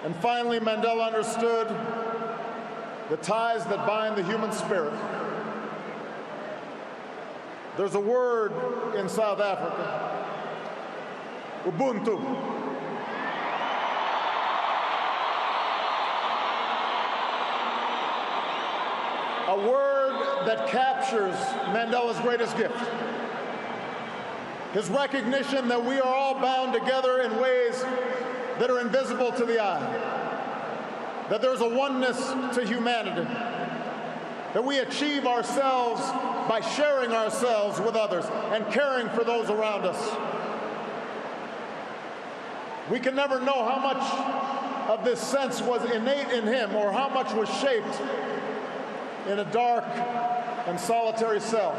And finally, Mandela understood the ties that bind the human spirit. There's a word in South Africa, Ubuntu. A word that captures Mandela's greatest gift. His recognition that we are all bound together in ways that are invisible to the eye. That there's a oneness to humanity. That we achieve ourselves by sharing ourselves with others and caring for those around us. We can never know how much of this sense was innate in him or how much was shaped in a dark and solitary cell.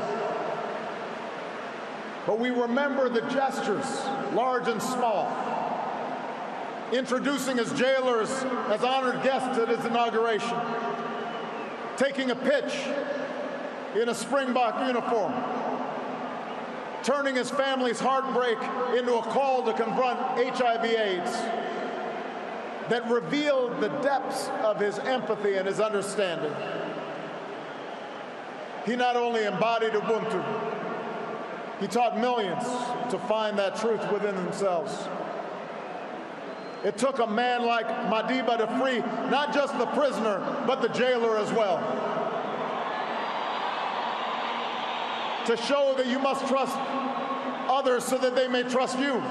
But we remember the gestures, large and small, introducing his jailers as honored guests at his inauguration, taking a pitch in a Springbok uniform, turning his family's heartbreak into a call to confront HIV/AIDS, that revealed the depths of his empathy and his understanding. He not only embodied Ubuntu, he taught millions to find that truth within themselves. It took a man like Madiba to free not just the prisoner, but the jailer as well. To show that you must trust others so that they may trust you.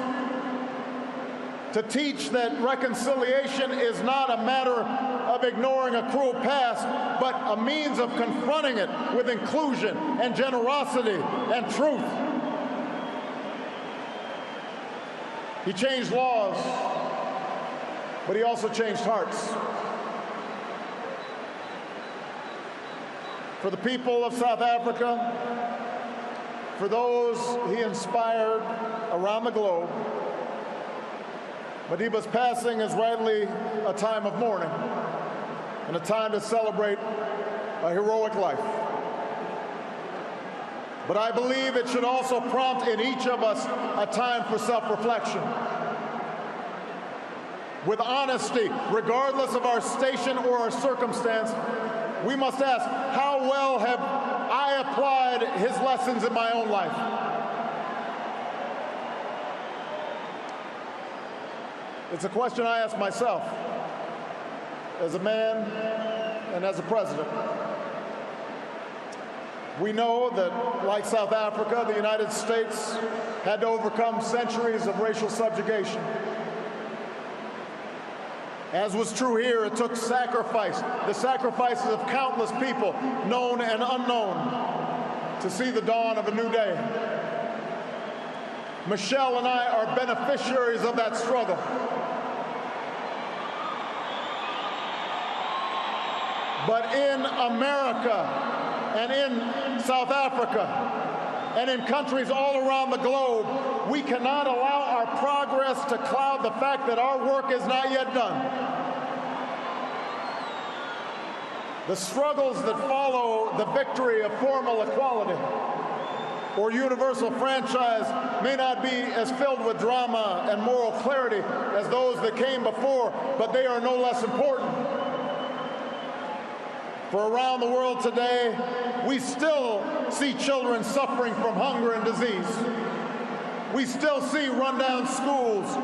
To teach that reconciliation is not a matter of ignoring a cruel past, but a means of confronting it with inclusion and generosity and truth. He changed laws, but he also changed hearts. For the people of South Africa, for those he inspired around the globe, Madiba's passing is rightly a time of mourning and a time to celebrate a heroic life. But I believe it should also prompt in each of us a time for self-reflection. With honesty, regardless of our station or our circumstance, we must ask, how well have I applied his lessons in my own life? It's a question I ask myself as a man and as a president. We know that, like South Africa, the United States had to overcome centuries of racial subjugation. As was true here, it took sacrifice, the sacrifices of countless people, known and unknown, to see the dawn of a new day. Michelle and I are beneficiaries of that struggle. But in America, and in South Africa, and in countries all around the globe, we cannot allow our progress to cloud the fact that our work is not yet done. The struggles that follow the victory of formal equality or universal franchise may not be as filled with drama and moral clarity as those that came before, but they are no less important. For around the world today, we still see children suffering from hunger and disease. We still see rundown schools.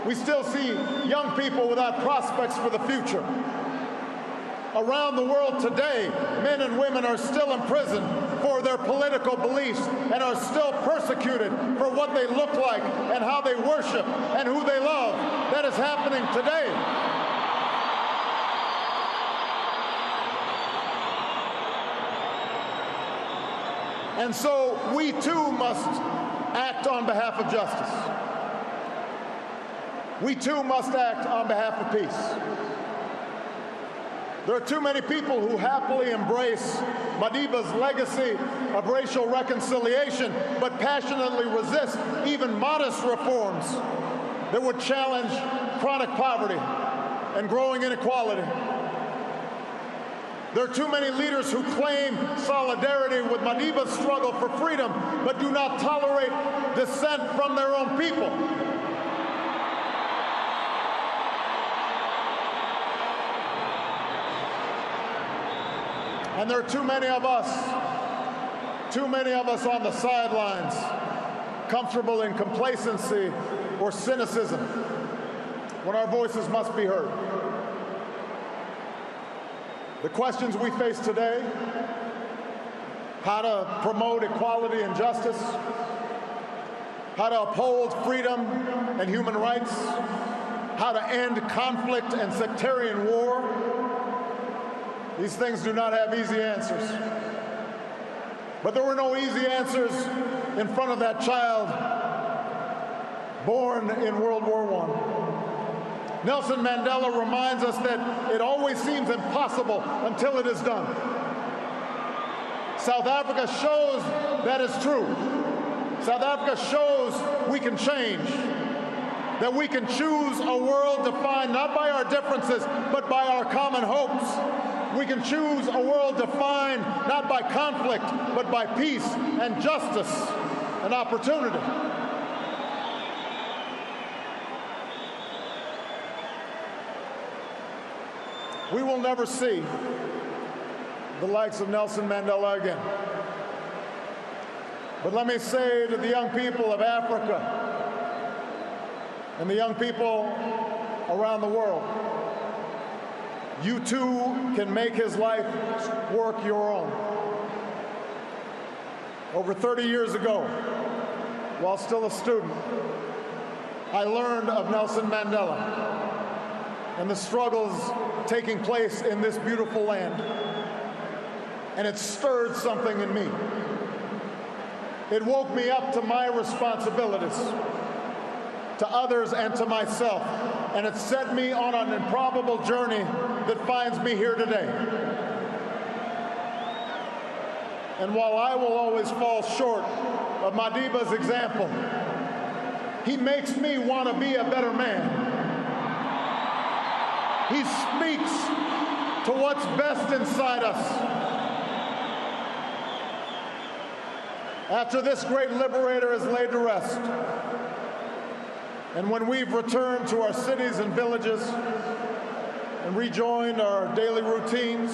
We still see young people without prospects for the future. Around the world today, men and women are still imprisoned for their political beliefs and are still persecuted for what they look like and how they worship and who they love. That is happening today. And so we too must act on behalf of justice. We too must act on behalf of peace. There are too many people who happily embrace Madiba's legacy of racial reconciliation, but passionately resist even modest reforms that would challenge chronic poverty and growing inequality. There are too many leaders who claim solidarity with Madiba's struggle for freedom, but do not tolerate dissent from their own people. And there are too many of us on the sidelines, comfortable in complacency or cynicism, when our voices must be heard. The questions we face today: how to promote equality and justice, how to uphold freedom and human rights, how to end conflict and sectarian war. These things do not have easy answers. But there were no easy answers in front of that child born in World War I. Nelson Mandela reminds us that it always seems impossible until it is done. South Africa shows that is true. South Africa shows we can change, that we can choose a world defined not by our differences, but by our common hopes. We can choose a world defined not by conflict, but by peace and justice and opportunity. We will never see the likes of Nelson Mandela again. But let me say to the young people of Africa and the young people around the world, you too can make his life work your own. Over 30 years ago, while still a student, I learned of Nelson Mandela and the struggles taking place in this beautiful land. And it stirred something in me. It woke me up to my responsibilities, to others and to myself, and it set me on an improbable journey that finds me here today. And while I will always fall short of Madiba's example, he makes me want to be a better man. He speaks to what's best inside us. After this great liberator is laid to rest, and when we've returned to our cities and villages and rejoined our daily routines,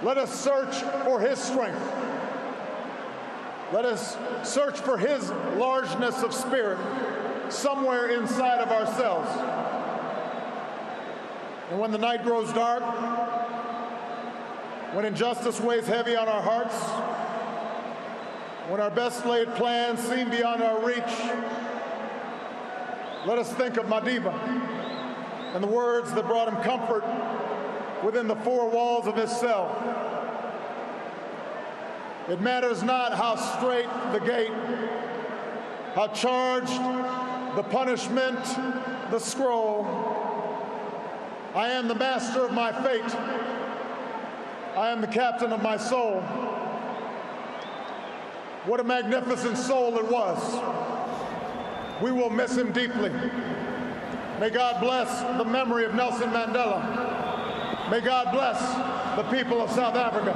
let us search for his strength. Let us search for his largeness of spirit somewhere inside of ourselves. And when the night grows dark, when injustice weighs heavy on our hearts, when our best laid plans seem beyond our reach, let us think of Madiba and the words that brought him comfort within the four walls of his cell. It matters not how straight the gate, how charged the punishment, the scroll. I am the master of my fate. I am the captain of my soul. What a magnificent soul it was. We will miss him deeply. May God bless the memory of Nelson Mandela. May God bless the people of South Africa.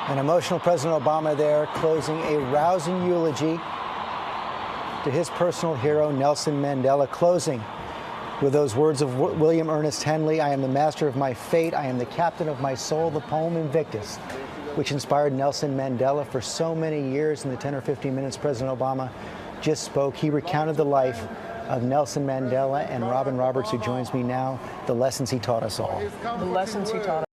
An emotional President Obama there, closing a rousing eulogy to his personal hero, Nelson Mandela, closing with those words of William Ernest Henley: I am the master of my fate, I am the captain of my soul, the poem Invictus, which inspired Nelson Mandela for so many years. In the 10 or 15 minutes President Obama just spoke, he recounted the life of Nelson Mandela, and Robin Roberts, who joins me now, the lessons he taught us all. The lessons he taught us.